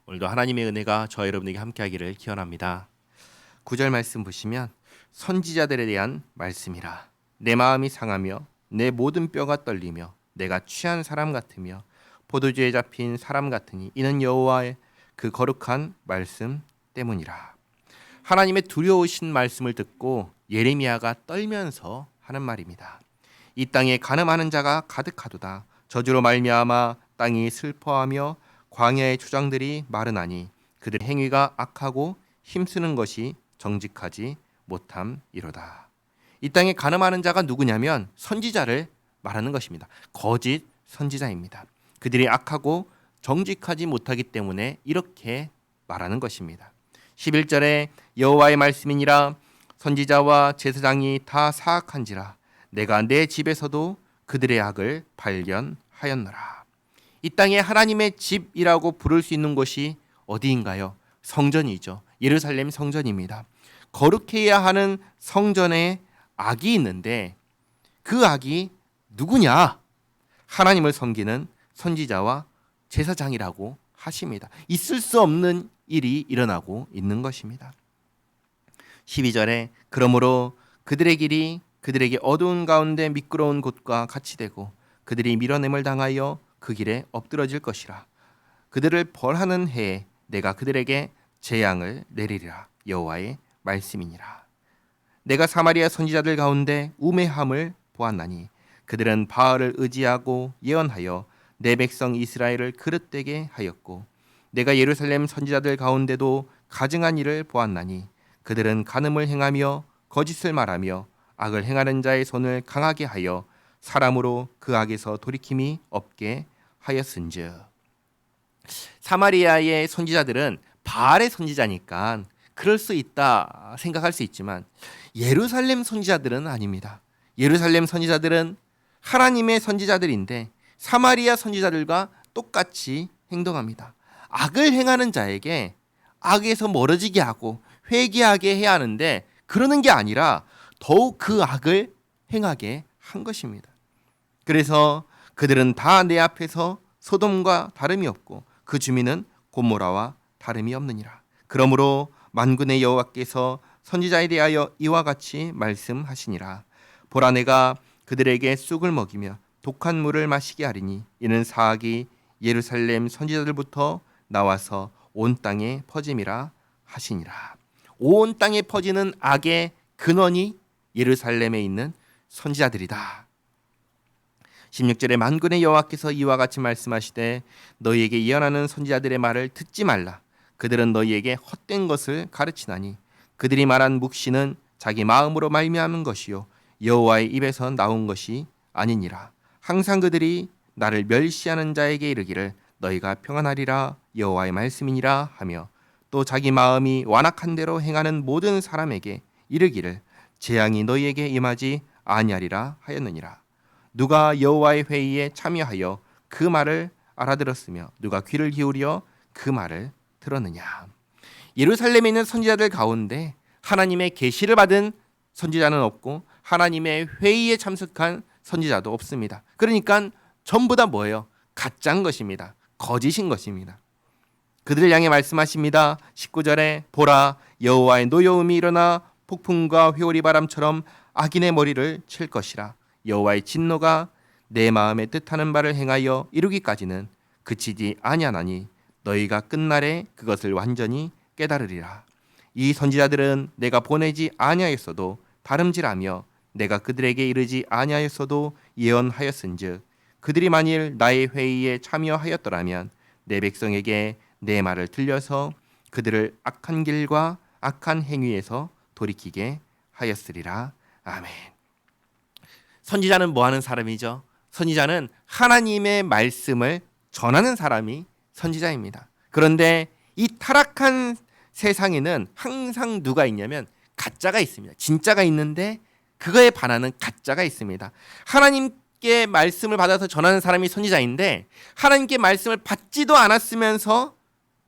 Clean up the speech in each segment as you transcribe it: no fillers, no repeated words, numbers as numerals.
오늘도 하나님의 은혜가 저와 여러분에게 함께하기를 기원합니다. 9절 말씀 보시면 선지자들에 대한 말씀이라. 내 마음이 상하며 내 모든 뼈가 떨리며 내가 취한 사람 같으며 포도주에 잡힌 사람 같으니 이는 여호와의 그 거룩한 말씀 때문이라. 하나님의 두려우신 말씀을 듣고 예레미야가 떨면서 하는 말입니다. 이 땅에 간음하는 자가 가득하도다. 저주로 말미암아 땅이 슬퍼하며 광야의 초장들이 마르나니 그들의 행위가 악하고 힘쓰는 것이 정직하지 못함이로다. 이 땅에 간음하는 자가 누구냐면 선지자를 말하는 것입니다. 거짓 선지자입니다. 그들이 악하고 정직하지 못하기 때문에 이렇게 말하는 것입니다. 11절에 여호와의 말씀이니라. 선지자와 제사장이 다 사악한지라. 내가 내 집에서도 그들의 악을 발견하였노라. 이 땅에 하나님의 집이라고 부를 수 있는 곳이 어디인가요? 성전이죠. 예루살렘 성전입니다. 거룩해야 하는 성전에 악이 있는데 그 악이 누구냐? 하나님을 섬기는 선지자와 제사장이라고 하십니다. 있을 수 없는 일이 일어나고 있는 것입니다. 12절에 그러므로 그들의 길이 그들에게 어두운 가운데 미끄러운 곳과 같이 되고 그들이 밀어냄을 당하여 그 길에 엎드러질 것이라. 그들을 벌하는 해에 내가 그들에게 재앙을 내리리라. 여호와의 말씀이니라. 내가 사마리아 선지자들 가운데 우매함을 보았나니 그들은 바알을 의지하고 예언하여 내 백성 이스라엘을 그릇되게 하였고 내가 예루살렘 선지자들 가운데도 가증한 일을 보았나니 그들은 간음을 행하며 거짓을 말하며 악을 행하는 자의 손을 강하게 하여 사람으로 그 악에서 돌이킴이 없게 하였은즉. 사마리아의 선지자들은 바알의 선지자니까 그럴 수 있다 생각할 수 있지만 예루살렘 선지자들은 아닙니다. 예루살렘 선지자들은 하나님의 선지자들인데 사마리아 선지자들과 똑같이 행동합니다. 악을 행하는 자에게 악에서 멀어지게 하고 회개하게 해야 하는데 그러는 게 아니라 더욱 그 악을 행하게 한 것입니다. 그래서 그들은 다 내 앞에서 소돔과 다름이 없고 그 주민은 고모라와 다름이 없느니라. 그러므로 만군의 여호와께서 선지자에 대하여 이와 같이 말씀하시니라. 보라 내가 그들에게 쑥을 먹이며 독한 물을 마시게 하리니 이는 사악이 예루살렘 선지자들부터 나와서 온 땅에 퍼짐이라 하시니라. 온 땅에 퍼지는 악의 근원이 예루살렘에 있는 선지자들이다. 16절에 만군의 여호와께서 이와 같이 말씀하시되 너희에게 예언하는 선지자들의 말을 듣지 말라. 그들은 너희에게 헛된 것을 가르치나니 그들이 말한 묵시는 자기 마음으로 말미암은 것이요 여호와의 입에서 나온 것이 아니니라. 항상 그들이 나를 멸시하는 자에게 이르기를 너희가 평안하리라 여호와의 말씀이니라 하며 또 자기 마음이 완악한 대로 행하는 모든 사람에게 이르기를 재앙이 너희에게 임하지 아니하리라 하였느니라. 누가 여호와의 회의에 참여하여 그 말을 알아들었으며 누가 귀를 기울여 그 말을 들었느냐. 예루살렘에 있는 선지자들 가운데 하나님의 계시를 받은 선지자는 없고 하나님의 회의에 참석한 선지자도 없습니다. 그러니까 전부 다 뭐예요? 가짜인 것입니다. 거짓인 것입니다. 그들을 향해 말씀하십니다. 19절에 보라 여호와의 노여움이 일어나 폭풍과 회오리 바람처럼 악인의 머리를 칠 것이라. 여호와의 진노가 내 마음에 뜻하는 바를 행하여 이루기까지는 그치지 아니하나니 너희가 끝날에 그것을 완전히 깨달으리라. 이 선지자들은 내가 보내지 아니하였어도 다름질하며 내가 그들에게 이르지 아니하였어도 예언하였은즉 그들이 만일 나의 회의에 참여하였더라면 내 백성에게 내 말을 들려서 그들을 악한 길과 악한 행위에서 돌이키게 하였으리라. 아멘. 선지자는 뭐 하는 사람이죠? 선지자는 하나님의 말씀을 전하는 사람이 선지자입니다. 그런데 이 타락한 세상에는 항상 누가 있냐면 가짜가 있습니다. 진짜가 있는데 그거에 반하는 가짜가 있습니다. 하나님께 말씀을 받아서 전하는 사람이 선지자인데 하나님께 말씀을 받지도 않았으면서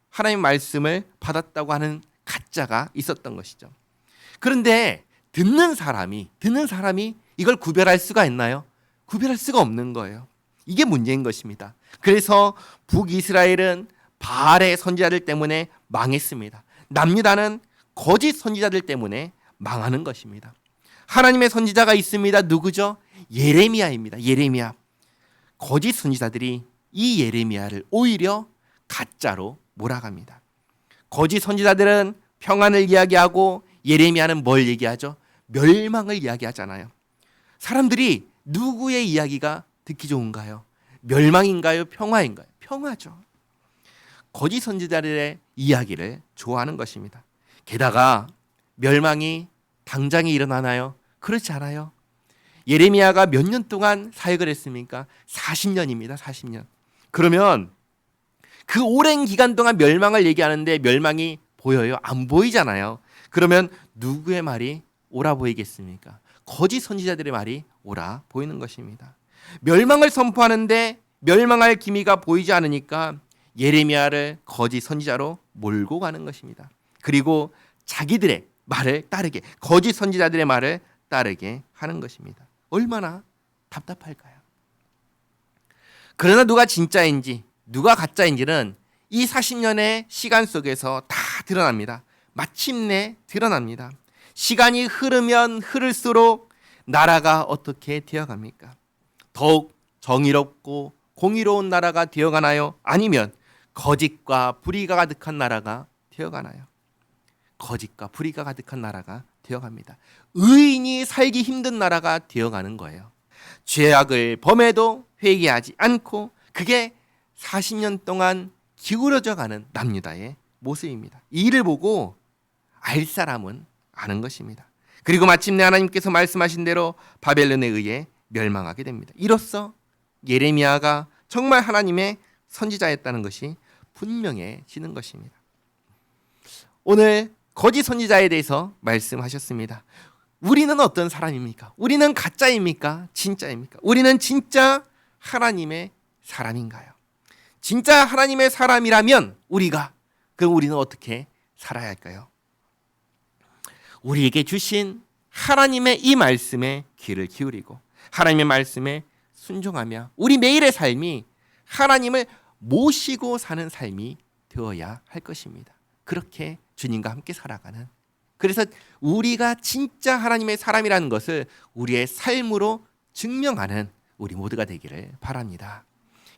하나님 말씀을 받았다고 하는 가짜가 있었던 것이죠. 그런데 듣는 사람이 이걸 구별할 수가 있나요? 구별할 수가 없는 거예요. 이게 문제인 것입니다. 그래서 북이스라엘은 바알의 선지자들 때문에 망했습니다. 남유다는 거짓 선지자들 때문에 망하는 것입니다. 하나님의 선지자가 있습니다. 누구죠? 예레미야입니다. 예레미야. 거짓 선지자들이 이 예레미야를 오히려 가짜로 몰아갑니다. 거짓 선지자들은 평안을 이야기하고 예레미야는 뭘 얘기하죠? 멸망을 이야기하잖아요. 사람들이 누구의 이야기가 듣기 좋은가요? 멸망인가요? 평화인가요? 평화죠. 거짓 선지자들의 이야기를 좋아하는 것입니다. 게다가 멸망이 당장에 일어나나요? 그렇지 않아요. 예레미야가 몇 년 동안 사역을 했습니까? 40년입니다. 40년. 그러면 그 오랜 기간 동안 멸망을 얘기하는데 멸망이 보여요? 안 보이잖아요. 그러면 누구의 말이 옳아 보이겠습니까? 거짓 선지자들의 말이 옳아 보이는 것입니다. 멸망을 선포하는데 멸망할 기미가 보이지 않으니까 예레미야를 거짓 선지자로 몰고 가는 것입니다. 그리고 자기들의 말을 따르게, 거짓 선지자들의 말을 따르게 하는 것입니다. 얼마나 답답할까요? 그러나 누가 진짜인지 누가 가짜인지는 이 40년의 시간 속에서 다 드러납니다. 마침내 드러납니다. 시간이 흐르면 흐를수록 나라가 어떻게 되어갑니까? 더욱 정의롭고 공의로운 나라가 되어가나요? 아니면 거짓과 불의가 가득한 나라가 되어가나요? 거짓과 불의가 가득한 나라가 되어갑니다. 의인이 살기 힘든 나라가 되어가는 거예요. 죄악을 범해도 회개하지 않고 그게 40년 동안 기울어져 가는 남유다의 모습입니다. 이 일을 보고 알 사람은 아는 것입니다. 그리고 마침내 하나님께서 말씀하신 대로 바벨론에 의해 멸망하게 됩니다. 이로써 예레미야가 정말 하나님의 선지자였다는 것이 분명해지는 것입니다. 오늘 거짓 선지자에 대해서 말씀하셨습니다. 우리는 어떤 사람입니까? 우리는 가짜입니까? 진짜입니까? 우리는 진짜 하나님의 사람인가요? 진짜 하나님의 사람이라면 그럼 우리는 어떻게 살아야 할까요? 우리에게 주신 하나님의 이 말씀에 귀를 기울이고 하나님의 말씀에 순종하며 우리 매일의 삶이 하나님을 모시고 사는 삶이 되어야 할 것입니다. 그렇게 주님과 함께 살아가는, 그래서 우리가 진짜 하나님의 사람이라는 것을 우리의 삶으로 증명하는 우리 모두가 되기를 바랍니다.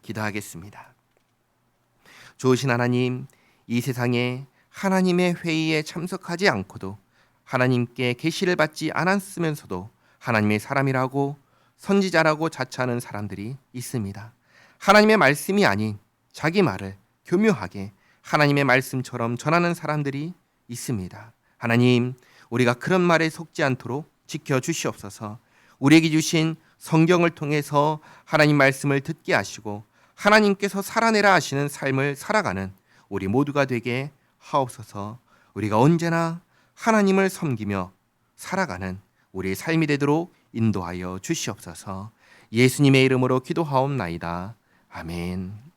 기도하겠습니다. 좋으신 하나님, 이 세상에 하나님의 회의에 참석하지 않고도 하나님께 계시를 받지 않았으면서도 하나님의 사람이라고 선지자라고 자처하는 사람들이 있습니다. 하나님의 말씀이 아닌 자기 말을 교묘하게 하나님의 말씀처럼 전하는 사람들이 있습니다. 하나님, 우리가 그런 말에 속지 않도록 지켜주시옵소서. 우리에게 주신 성경을 통해서 하나님 말씀을 듣게 하시고 하나님께서 살아내라 하시는 삶을 살아가는 우리 모두가 되게 하옵소서. 우리가 언제나 하나님을 섬기며 살아가는 우리의 삶이 되도록 인도하여 주시옵소서. 예수님의 이름으로 기도하옵나이다. 아멘.